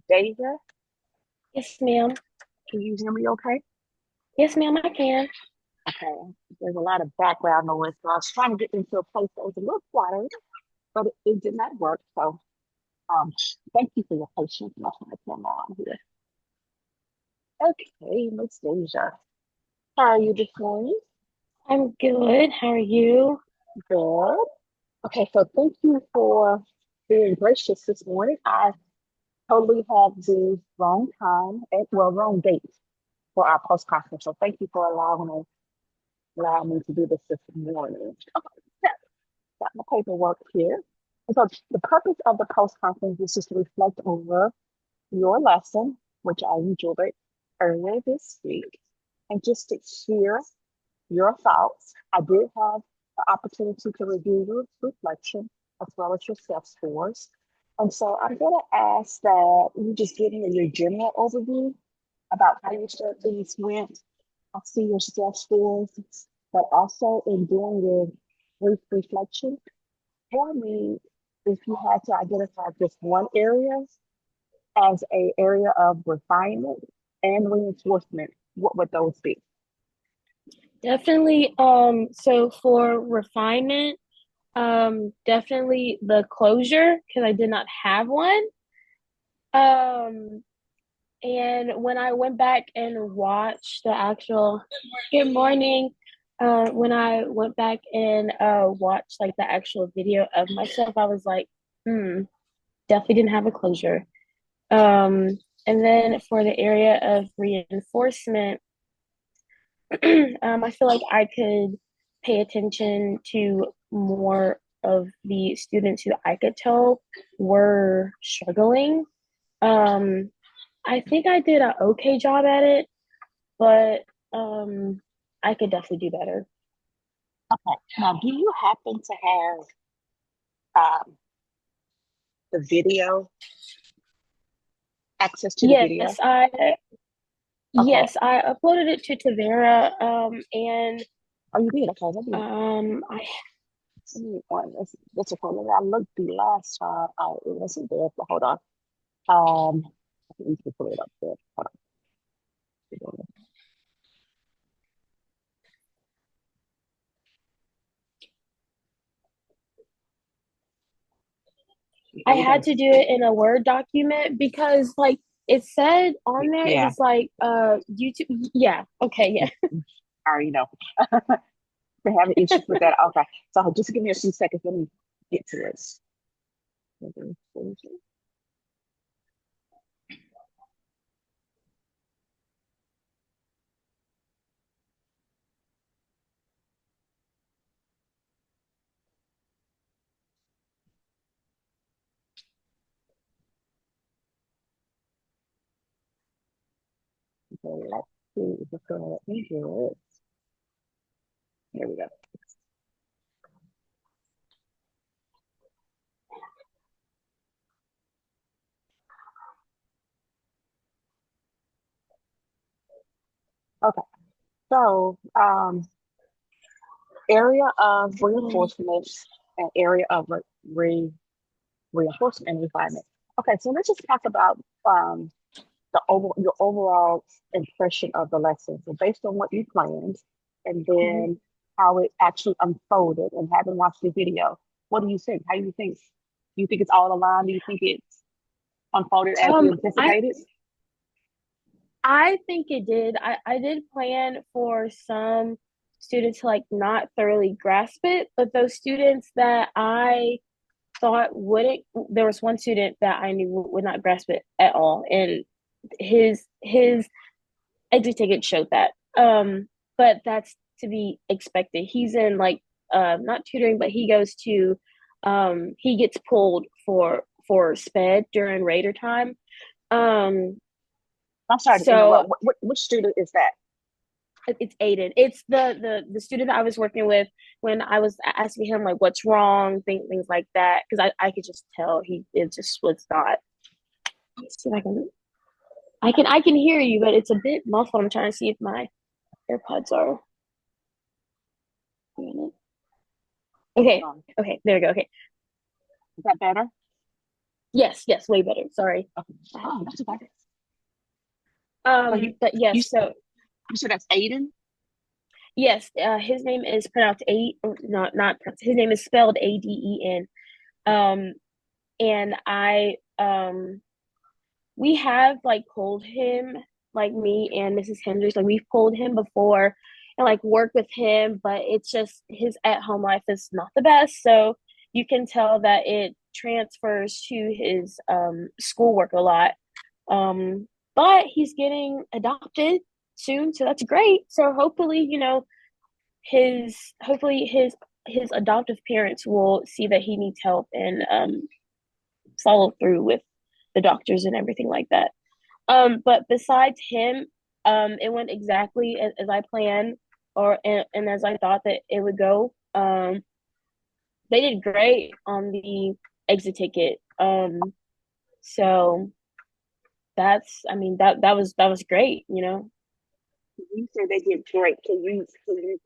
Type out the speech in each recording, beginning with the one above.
Deja, Yes, ma'am. can you hear me okay? Yes, ma'am, I can. Okay. There's a lot of background noise, so I was trying to get into a place that was a little quieter, but it did not work. So, um, thank you for your patience. I'm turn the camera on here. Okay, Miss Deja. How are you this morning? I'm good. How are you? Good. Okay, so thank you for being gracious this morning. I totally have the wrong time, wrong date for our post conference. So thank you for allowing me to do this morning. Okay, got my paperwork here. And so the purpose of the post conference is just to reflect over your lesson, which I enjoyed earlier this week, and just to hear your thoughts. I did have the opportunity to review your reflection as well as your self scores. And so I'm going to ask that you just give me your general overview about how you felt things went. I see your self scores, but also in doing your brief reflection, tell me if you had to identify just one area as a area of refinement and reinforcement, what would those be? Definitely. So for refinement, definitely the closure because I did not have one. Um, and when I went back and watched the actual good morning, when I went back and watched like the actual video of myself, I was like, definitely didn't have a closure. Um, and then for the area of reinforcement, I feel like I could pay attention to more of the students who I could tell were struggling. Um, I think I did an okay job at it, but I could definitely do better. Okay. Now, do you happen to have the video, access to the video? Yes, I Okay. yes, I uploaded it to Tavera, and Oh, you did? Okay. I Let me on. That's a problem. I looked the last time. Oh, it wasn't there. But hold on. I think we can put it up there. Hold on. Are I you done? had to do it in a Word document because like it said on there, it Yeah. was like YouTube. Yeah, okay, yeah. I already know. We're having issues with that. Okay. So just give me a few seconds. Let me get to it. Okay, let's see if it's going to let me do it. Here we go. Okay. So, area of reinforcement and area of re reinforcement and refinement. Okay, so let's just talk about your overall impression of the lesson. So based on what you planned and Mhm. then how it actually unfolded and having watched the video, what do you think? How do you think? Do you think it's all aligned? Do you think it's unfolded as you Um, I anticipated? I think it did. I did plan for some students to like not thoroughly grasp it, but those students that I thought wouldn't, there was one student that I knew would not grasp it at all, and his exit ticket showed that. But that's to be expected. He's in like not tutoring, but he goes to he gets pulled for sped during Raider time. Um, I'm sorry to so interrupt. Which student is that? it's Aiden. It's the student that I was working with when I was asking him like what's wrong, things like that. Because I could just tell he it just was not. Let's see if I can hear you, but it's a bit muffled. I'm trying to see if my AirPods are. Okay, Um, okay, there we go. Okay, is that better? Yes, yes, way better. Sorry. Okay. Oh, that's about it. So But you, yes, so you said that's Aiden? yes, his name is pronounced not his name is spelled Aden. Um, and we have like pulled him, like me and Mrs. Hendricks, like we've pulled him before and like worked with him, but it's just his at home life is not the best. So you can tell that it transfers to his schoolwork a lot. Um, but he's getting adopted soon, so that's great. So hopefully, his adoptive parents will see that he needs help and follow through with the doctors and everything like that. But besides him, it went exactly as I planned and as I thought that it would go. They did great on the exit ticket. So that was great. You said they did great. Can you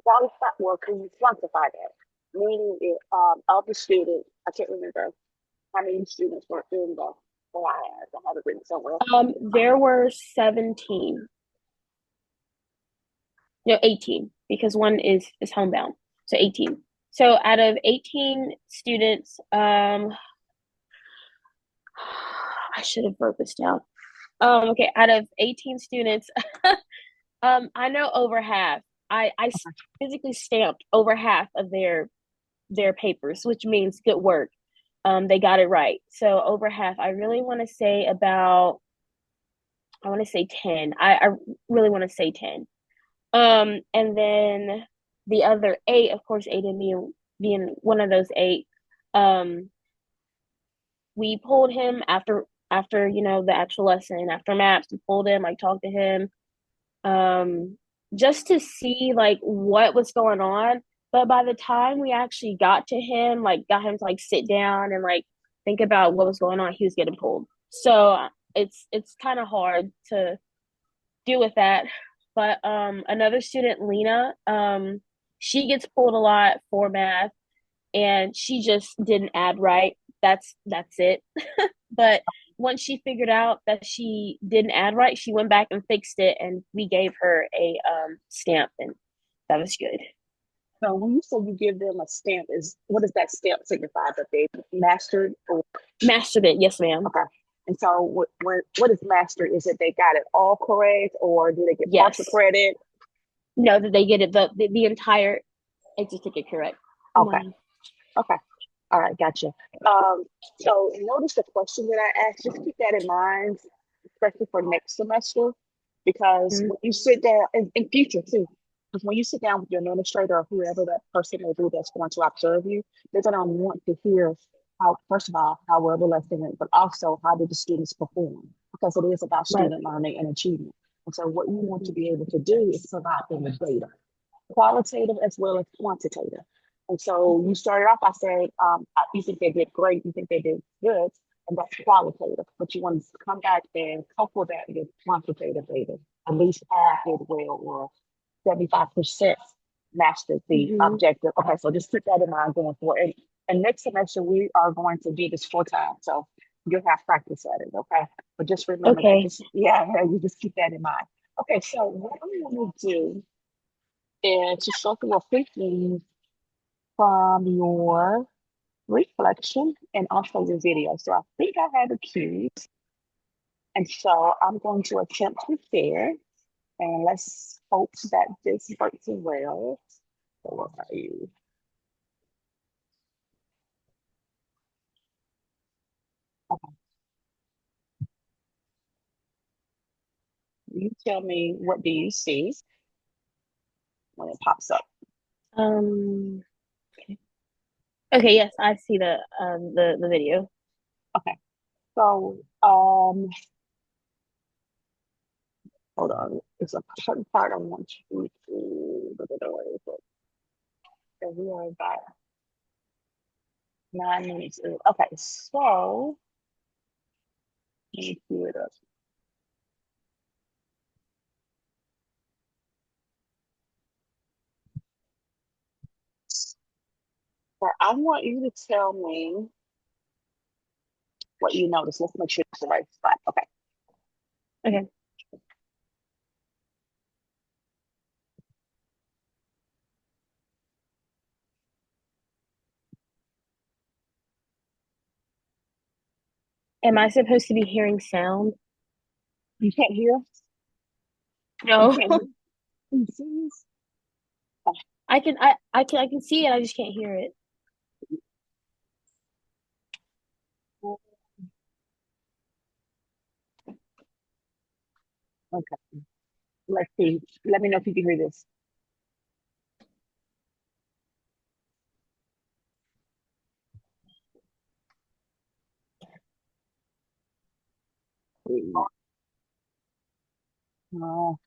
qualify? Well, can you quantify that? Meaning, of the students, I can't remember how many students were in the class. I have it written somewhere. There were 17, no, 18, because one is homebound. So 18. So out of 18 students, I should have wrote this down. Okay, out of 18 students, I know over half. I physically stamped over half of their papers, which means good work. They got it right. So over half. I really want to say about. I want to say 10. I really want to say 10. And then the other eight, of course, Aiden being one of those eight. Um, we pulled him after the actual lesson after maps. We pulled him. I talked to him just to see like what was going on. But by the time we actually got to him, like got him to like sit down and like think about what was going on, he was getting pulled. So it's kind of hard to deal with that. But another student, Lena, she gets pulled a lot for math, and she just didn't add right. That's it. But once she figured out that she didn't add right, she went back and fixed it, and we gave her a stamp, and that was good. So when you say you give them a stamp, is what does that stamp signify? That they mastered or Mastered it, yes, ma'am. okay. And so what is mastered? Is it they got it all correct or do they get partial Yes. credit? No, that they get it the entire exit ticket correct. Okay. Wow. Okay. All right, gotcha. Um, so notice the question that I asked, just keep that in mind, especially for next semester, because Mm-hmm. when you sit down in future too, because when you sit down with your administrator or whoever that person may be that's going to observe you, they're going to want to hear how, first of all, how well the lesson went, but also how did the students perform, because it is about Right. student learning and achievement. And so what you want to Mm-hmm. be able to do is provide them with data, qualitative as well as quantitative. And so you started off by saying, you think they did great, you think they did good, and that's qualitative. But you want to come back and couple that with quantitative data. At least half did well, or 75% mastered the Mm-hmm. objective. Okay, so just keep that in mind going forward. And next semester, we are going to do this full time. So you'll have practice at it, okay? But just remember that. Okay. Just, yeah, you just keep that in mind. Okay, so what I'm going to do and to show you a thinking from your reflection and also your video. So I think I have the cues. And so I'm going to attempt to share and let's hope that this works well. So what are you? Okay. You tell me what do you see when it pops up. Um. Okay. Yes, I see the video. Okay. So hold on. It's a certain part I want you to so we are about 9 minutes in. Okay, so let me cue it up. So I want you to tell me what you notice. Let's make sure it's the right spot. Okay. Okay. Am I supposed to be hearing sound? You can't hear? You No. can't hear? Are you serious? I can see it, I just can't hear it. Oh, okay. Let's see. Let me know if you can hear this. Oh,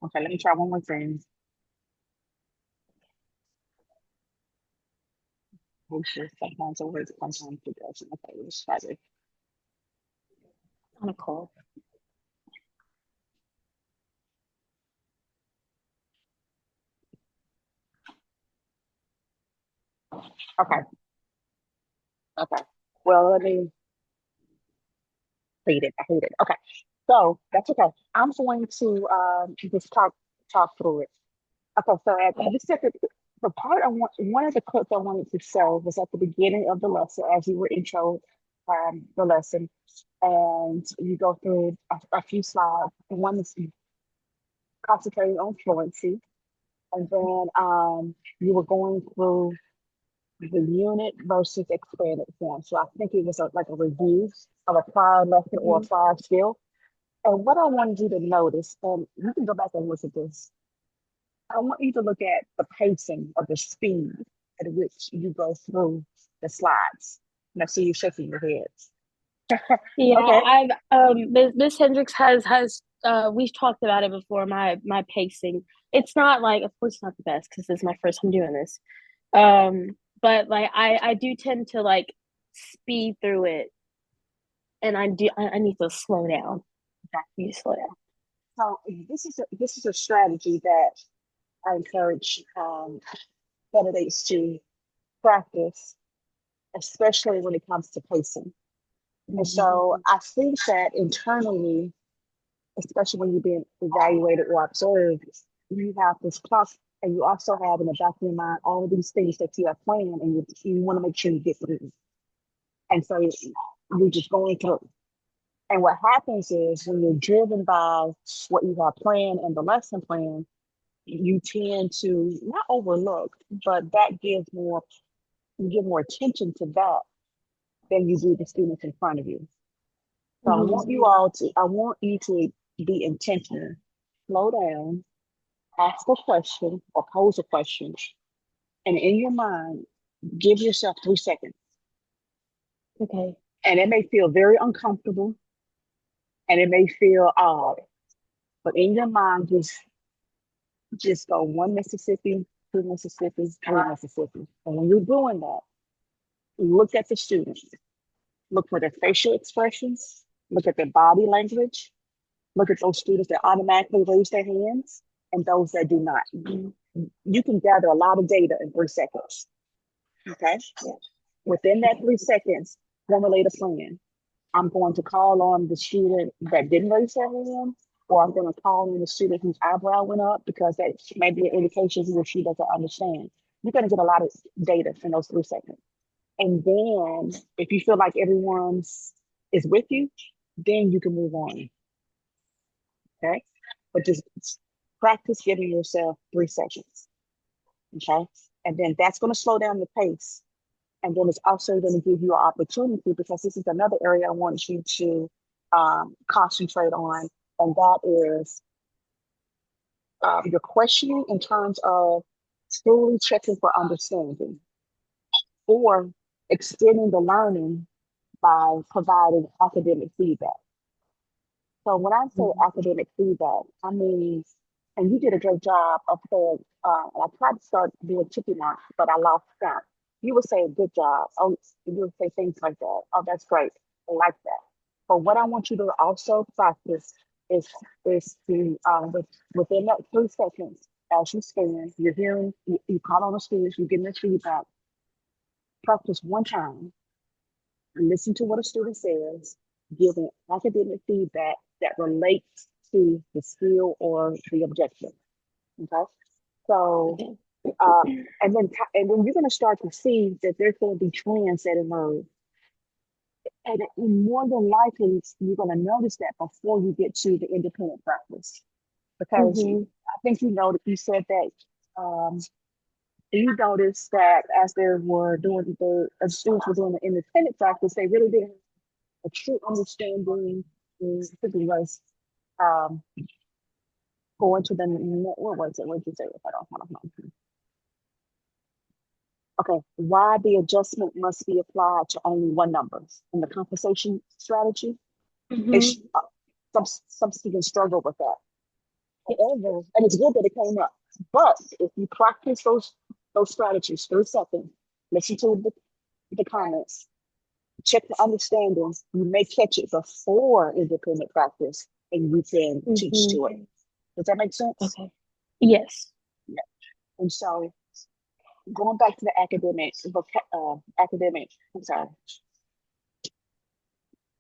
okay, let me try one more thing. Make sure sometimes it works, sometimes it doesn't. Okay, let's try this. On a call. Okay, okay. Well, let me hate it. I hate it. Okay. So that's okay. I'm going to just talk through it. Okay, so at the second the part I want one of the clips I wanted to show was at the beginning of the lesson as you were intro the lesson and you go through a few slides. And one is concentrating on fluency, and then you were going through the unit versus expanded form. So I think it was like a review of a prior lesson or a Mhm. prior skill. And what I wanted you to notice, and you can go back and look at this, I want you to look at the pacing of the speed at which you go through the slides. And I see you shaking your head. Yeah, Okay. I've Miss Hendricks has we've talked about it before, my pacing. It's not like, of course, it's not the best because this is my first time doing this. But like I do tend to like speed through it, and I need to slow down. Okay. I need to slow down. So this is a strategy that I encourage candidates to practice, especially when it comes to pacing. And Mhm. so I think that internally, especially when you're being evaluated or observed, you have this clock and you also have in the back of your mind all of these things that you have planned and you want to make sure you get through. And so you're just going through. And what happens is when you're driven by what you have planned and the lesson plan, you tend to not overlook, but that gives more, you give more attention to that than you do the students in front of you. So Mhm. I want you to be intentional. Slow down, ask a question or pose a question, and in your mind, give yourself 3 seconds. Okay. And it may feel very uncomfortable and it may feel odd, but in your mind, just go one Mississippi, two Mississippi, three Mississippi. And when you're doing that, look at the students, look for their facial expressions, look at their body language, look at those students that automatically raise their hands and those that do not. You can gather a lot of data in 3 seconds. Okay. Within that 3 seconds, formulate a plan. I'm going to call on the student that didn't raise their hand, or I'm going to call on the student whose eyebrow went up because that may be an indication he or she doesn't understand. You're going to get a lot of data in those 3 seconds. And then if you feel like everyone's is with you, then you can move on. Okay. But just practice giving yourself 3 seconds. Okay. And then that's going to slow down the pace. And then it's also going to give you an opportunity because this is another area I want you to concentrate on. And that is your questioning in terms of truly checking for understanding or extending the learning by providing academic feedback. So when I say Mhm. academic feedback, I mean, and you did a great job of saying, I tried to start doing chippy marks, but I lost count. You would say good job. Oh, you would say things like that. Oh, that's great. I like that. But what I want you to also practice is to within that 3 seconds as you scan, you're hearing, you call on the students, you're getting their feedback. Practice one time listen to what a student says, giving academic feedback that relates to the skill or the objective. Okay. So, Okay. uh, and then you're going to start to see that there's going to be trends that emerge. And more than likely, you're going to notice that before you get to the independent practice. Because Mm-hmm. I think you know that you said that um, you noticed that as they were doing as students were doing the independent practice, they really didn't have a true understanding. I think it was um, going to the what was it? What did you say? Hold on. Okay, why the adjustment must be applied to only one number in the compensation strategy. It's Mm-hmm. some students struggle with that. Yes. However, and it's good that it came up. But if you practice those strategies 3 seconds, listen to the comments, check the understanding, you may catch it before independent practice and you can teach Mm-hmm. to it. Does that make sense? Okay. Yes. Yeah. And so going back to the academic, I'm sorry,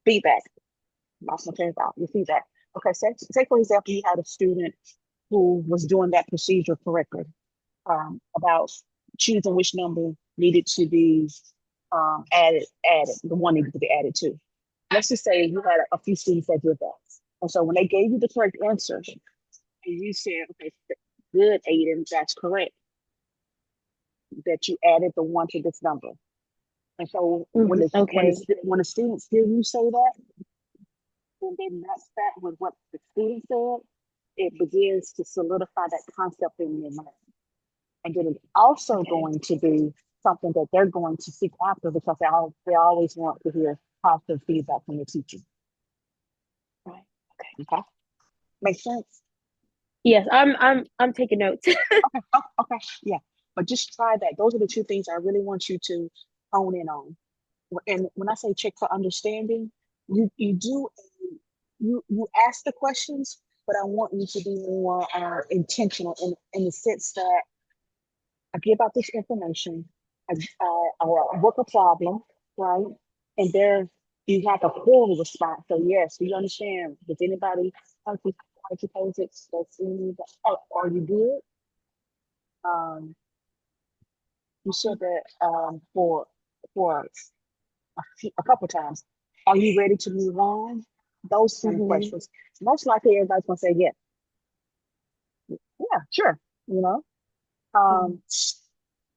feedback. Lost my train of thought. Your feedback. Okay, say for example, you had a student who was doing that procedure correctly, about choosing which number needed to be added, the one needed to be added to. Let's just say you had a few students that did that. And so when they gave you the correct answer, and you said, okay, good, Aiden, that's correct, that you added the one to this number. And so when Mm-hmm. Okay. when the students hear you say that, and they match that with what the student said, it begins to solidify that concept in their mind. And then it's also Okay. going to be something that they're going to seek after because they always want to hear positive feedback from the teacher. Right. Okay. Okay, makes sense. Yes, I'm taking notes. Oh, okay, yeah. But just try that. Those are the 2 things I really want you to hone in on. And when I say check for understanding, you do you ask the questions, but I want you to be more intentional in the sense that I give out this information, I work a problem, right? And there you have a full response. So yes, do you understand? Does anybody suppose it's that's in the, oh, are you good? Um, you said that for a couple times. Are you ready to move on? Those kind of Mm-hmm. questions. Most likely everybody's gonna say, yeah, yeah, sure, you know. Mm-hmm. Um,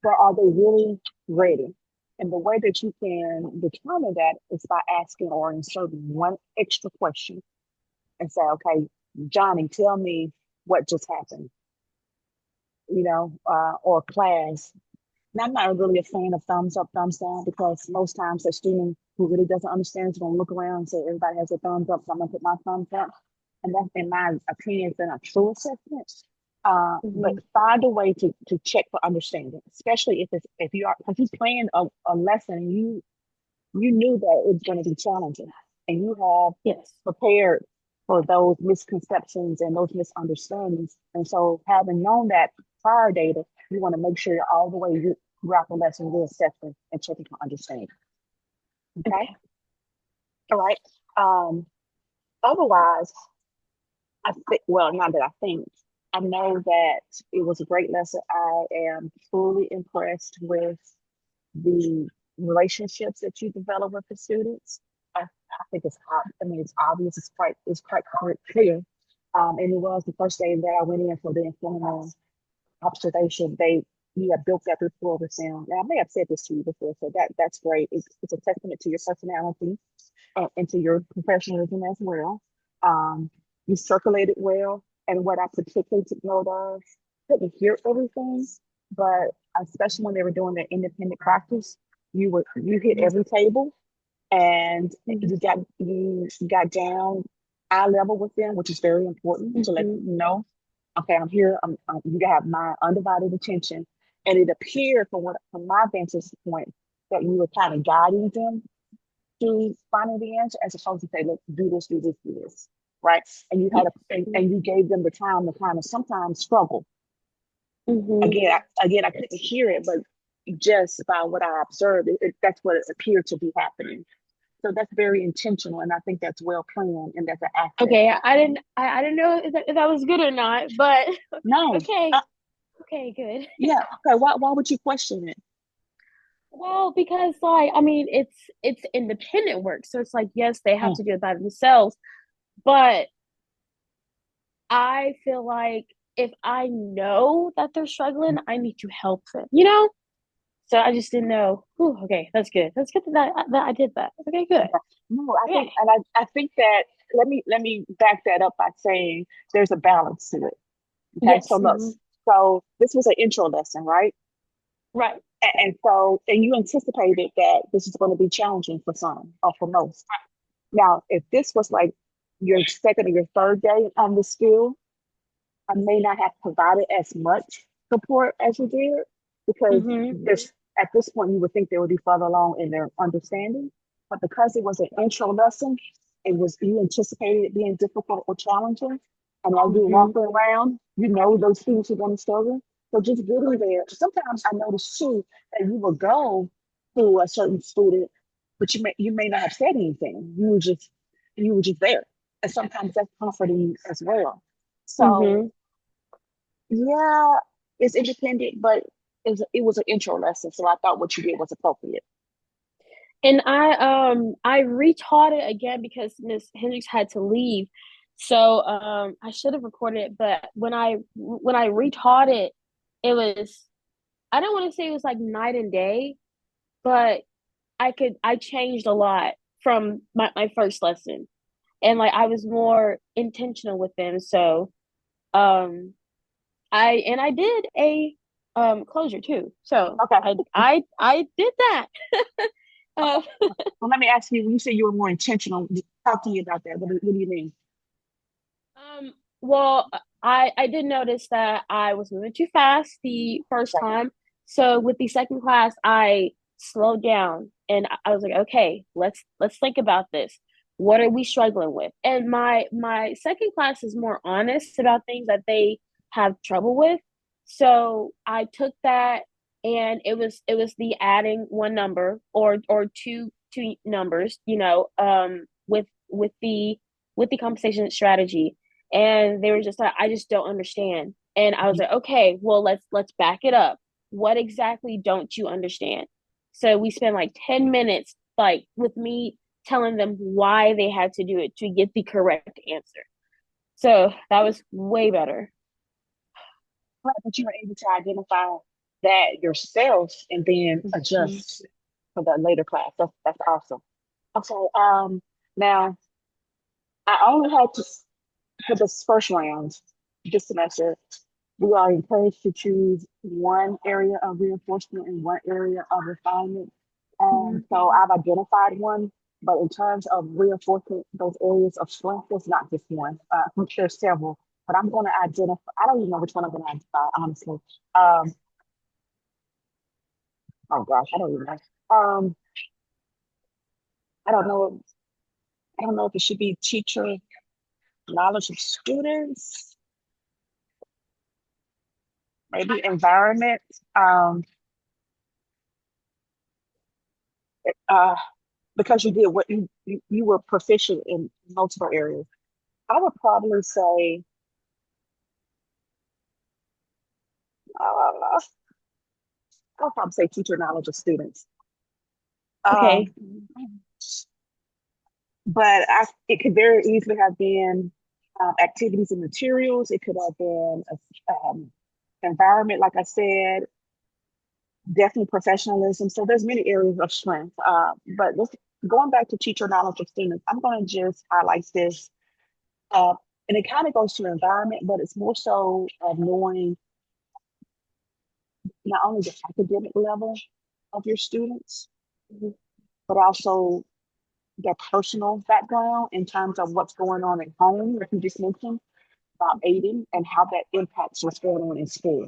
but are they really ready? And the way that you can determine that is by asking or inserting one extra question and say, okay, Johnny, tell me what just happened, or class. And I'm not really a fan of thumbs up, thumbs down because most times a student who really doesn't understand is going to look around and say, everybody has a thumbs up, so I'm going to put my thumbs up. And that's, in my opinion, is not a true assessment. But Mm-hmm. find a way to check for understanding, especially if you are because you planned a lesson and you knew that it's going to be challenging and you have Yes. prepared for those misconceptions and those misunderstandings. And so having known that prior data, you want to make sure all the way throughout the lesson you're assessing and checking for understanding. Okay. Okay. All right. Um, Otherwise, I think, well, not that I think, I know that it was a great lesson. I am truly impressed with the relationships that you develop with the students. I think I mean, it's obvious, it's quite clear. And it was the first day that I went in for the informal observation. You have built that rapport with them. And I may have said this to you before, so that's great. It's a testament to your personality and to your professionalism as well. Um, you circulated well, and what I particularly took note of, couldn't hear everything, but especially when they were doing their independent practice, you hit every table, and Mm-hmm. you got down eye level with them, which is very important to let Mm-hmm. them know, okay, I'm here. You have my undivided attention, and it appeared from my vantage point that you were kind of guiding them to finding the answer as opposed to say, look, do this, right? And you had Yes. and you gave them the time to kind of sometimes struggle. Mm-hmm. Again, I couldn't hear it, but just by what I observed, that's what it appeared to be happening. So that's very intentional, and I think that's well planned, and that's an asset. Okay, I didn't know if that was good or not, but No, okay, okay, good. yeah, okay. Why would you question it? Well, because like I mean, it's independent work, so it's like yes, they have Mm, to do it by themselves, but I feel like if I know that they're struggling, I need to help them, you know? So I just didn't know. Ooh, okay, that's good. That's good that I did that. Okay, good. okay. No, I think, Okay. and I think that let me back that up by saying there's a balance to it. Okay, so Yes. look, so this was an intro lesson, right? Right. And so, and you anticipated that this is going to be challenging for some or for most. Now, if this was like your second or your third day on the skill, I may not have provided as much support as you did because Mm-hmm. there's at this point you would think they would be further along in their understanding. But because it was an intro lesson, it was you anticipated it being difficult or challenging. And as you Mm-hmm. walk around, you know those students are going to struggle. So just getting there. Sometimes I notice too that you will go to a certain student, but you may not have said anything. You were just there. And sometimes that's comforting as well. So Mm-hmm. yeah, it's independent, but it was an intro lesson, so I thought what you did was appropriate. And I retaught it again because Miss Hendricks had to leave. So I should have recorded it, but when I retaught it, it was I don't want to say it was like night and day, but I changed a lot from my first lesson. And like I was more intentional with them. So um I did a closure too. So Okay, I did that. okay. uh, Well, let me ask you. When you say you were more intentional, talk to you about that. What do you mean? well, I did notice that I was moving too fast the first Okay. time. So with the second class, I slowed down and I was like, okay, let's think about this. What are we struggling with? And my second class is more honest about things that they have trouble with. So I took that and it was the adding one number or two numbers, with the compensation strategy, and they were just like, I just don't understand. And I was like, okay, well, let's back it up. What exactly don't you understand? So we spent like 10 minutes like with me telling them why they had to do it to get the correct answer. So that was way better. Right, but you were able to identify that yourself and then Mhm. adjust for the later class. That's awesome. Okay. Now I only had to for this first round this semester. We are encouraged to choose one area of reinforcement and one area of refinement. And Mhm. so I've identified one, but in terms of reinforcement, those areas of strength, there's not just one. There's several, but I'm going to identify. I don't even know which one I'm going to identify, honestly. Um, oh gosh, I don't even know. I don't know. I don't know if it should be teacher knowledge of students, maybe environment. Um, uh, because you did what you were proficient in multiple areas. I would probably say, I would probably say teacher knowledge of students. Um, Okay. but it could very easily have been activities and materials. It could have been environment, like I said, definitely professionalism. So there's many areas of strength. But going back to teacher knowledge of students, I'm going to just highlight this. Uh, and it kind of goes to environment, but it's more so of knowing not only the academic level of your students, but also their personal background in terms of what's going on at home, like you just mentioned about aiding and how that impacts what's going on in school.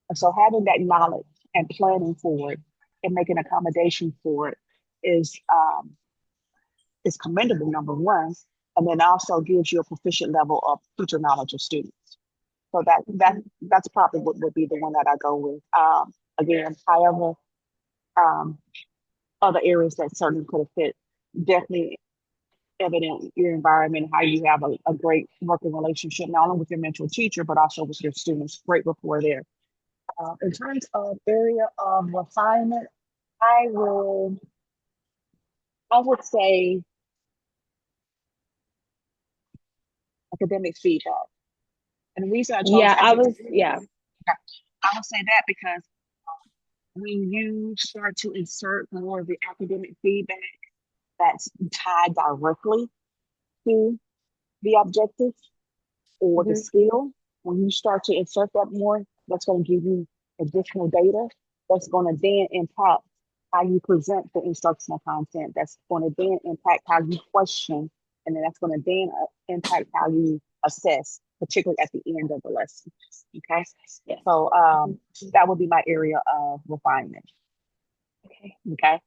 And so having that knowledge and planning for it and making accommodation for it is is commendable, number one, and then also gives you a proficient level of teacher knowledge of students. So that's probably what would be the one that I go with. Again, however, um, other areas that certainly could have fit. definitely evident in your environment, how you have a great working relationship, not only with your mentor teacher, but also with your students. Great rapport there. In terms of area of refinement, I will, I would say academic feedback. And the reason I chose Yeah, I academic, was, yeah. I would say that because when you start to insert more of the academic feedback that's tied directly to the objective or the Hmm. skill, when you start to insert that more, that's going to give you additional data that's going to then impact how you present the instructional content. That's going to then impact how you question, and then that's going to then impact how you assess, particularly at the end of the lesson. Okay, Yes. so Hmm. that would be my area of refinement. Okay. Okay,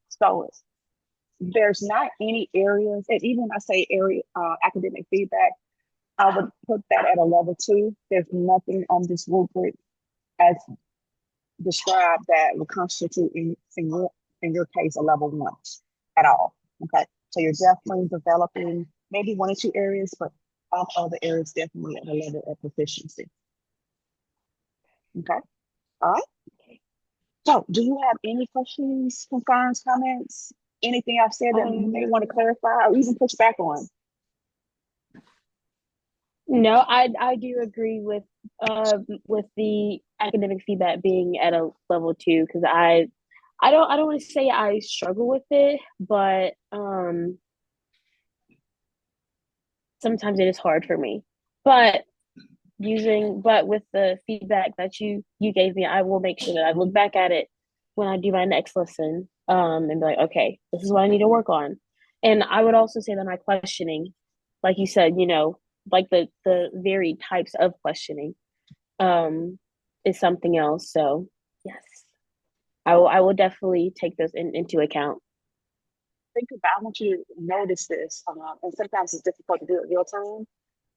so there's not any areas, and even I say area academic feedback, I would put that at a level two. There's nothing on this rubric as described that would constitute in your case a level one at all. Okay. So you're definitely developing maybe one or two areas, but all other areas definitely at a level of proficiency. Okay. All right. Okay. So do you have any questions, concerns, comments? Anything I've said that you may Um, want to clarify or even push back on? no, I do agree with the academic feedback being at a level two because I don't want to say I struggle with it, but sometimes it is hard for me. But but with the feedback that you gave me, I will make sure that I look back at it when I do my next lesson, and be like, okay, this is what I need to work on. And I would also say that my questioning, like you said, like the varied types of questioning, um, is something else. So yes, I will definitely take those into account. Think about, I want you to notice this, and sometimes it's difficult to do it real time,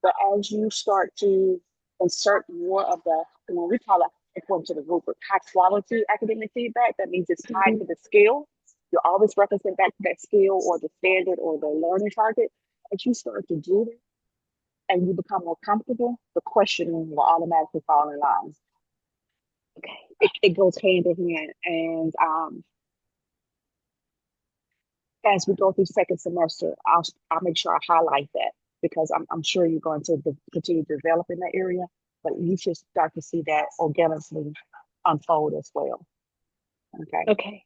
but as you start to insert more of the, when we call it, according to the rubric, high quality academic feedback, that means it's tied Mm-hmm. to the skill. You always represent back to that skill or the standard or the learning target. As you start to do that and you become more comfortable, the questioning will automatically fall in line. Okay. It goes hand in hand. And as we go through second semester, I'll make sure I highlight that because I'm sure you're going to continue to develop in that area, but you should start to see that organically unfold as well. Okay, Okay.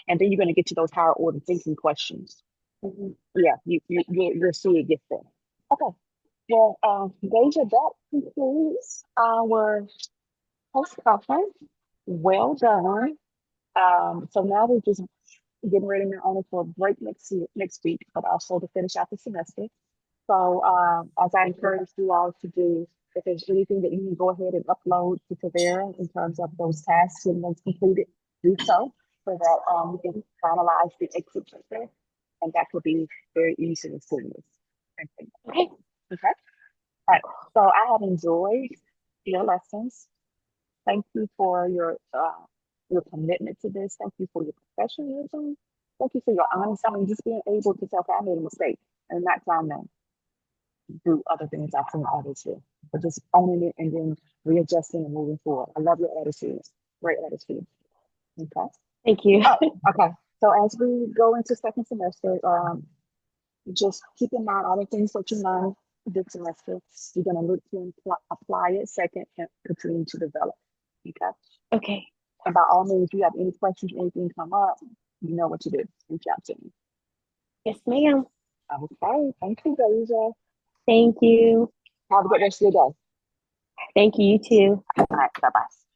and then you're going to get to those higher order thinking questions. Mm-hmm. Yeah, you'll see it get there. Okay, well, Deja, that concludes our post conference. Well done. So now we're just getting ready not only for a break next week, but also to finish out the semester. So as I encourage you all to do, if there's anything that you can go ahead and upload to Tavera in terms of those tasks and those completed, do so that we can finalize the exit checklist, and that could be very easy and seamless. Okay. Okay. All right. So I have enjoyed your lessons. Thank you for your commitment to this. Thank you for your professionalism. Thank you for your honesty. I mean, just being able to say, okay, I made a mistake and not trying to do other things I've seen others do, but just owning it and then readjusting and moving forward. I love your attitude. Great attitude. Okay. Thank you. Oh, okay. So as we go into second semester, just keep in mind all the things that you learned this semester. You're going to look to apply it second and continue to develop. Okay. Okay. And by all means, if you have any questions, anything come up, you know what to do. Reach out to me. Yes, ma'am. Okay. Thank you, Deja. Thank you. Have a good rest of your day. Thank you, you too. All right. Bye bye.